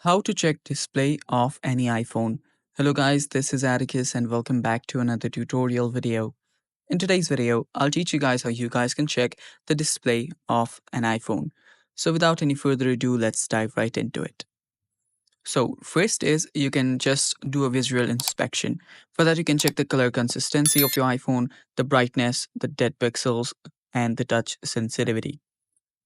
How to check display of any iPhone. Hello guys, this is Atticus and welcome back to another tutorial video. In today's video, I'll teach you guys how you guys can check the display of an iPhone. So without any further ado, let's dive right into it. So first is you can just do a visual inspection. For that, you can check the color consistency of your iPhone, the brightness, the dead pixels, and the touch sensitivity.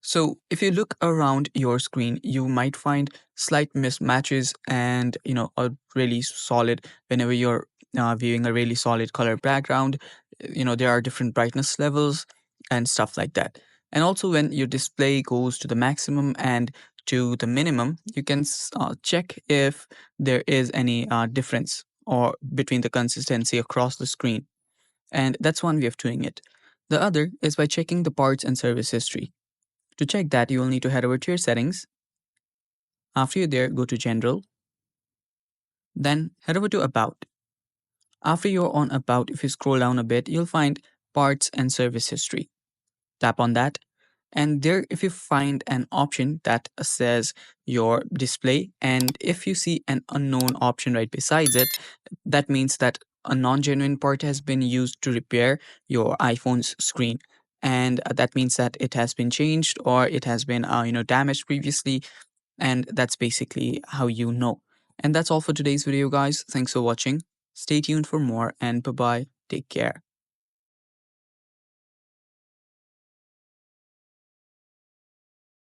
So if you look around your screen, you might find slight mismatches and a really solid whenever you're viewing a really solid color background. There are different brightness levels and stuff like that. And also when your display goes to the maximum and to the minimum, you can check if there is any difference or between the consistency across the screen. And that's one way of doing it. The other is by checking the parts and service history. To check that, you will need to head over to your settings. After you're there, go to General, then head over to About. After you're on About, if you scroll down a bit, you'll find Parts and Service History. Tap on that, and there, if you find an option that says your display, and if you see an unknown option right besides it, that means that a non-genuine part has been used to repair your iPhone's screen. And that means that it has been changed or it has been damaged previously. And that's basically how you know. And that's all for today's video, guys. Thanks for watching. Stay tuned for more, and bye bye. Take care.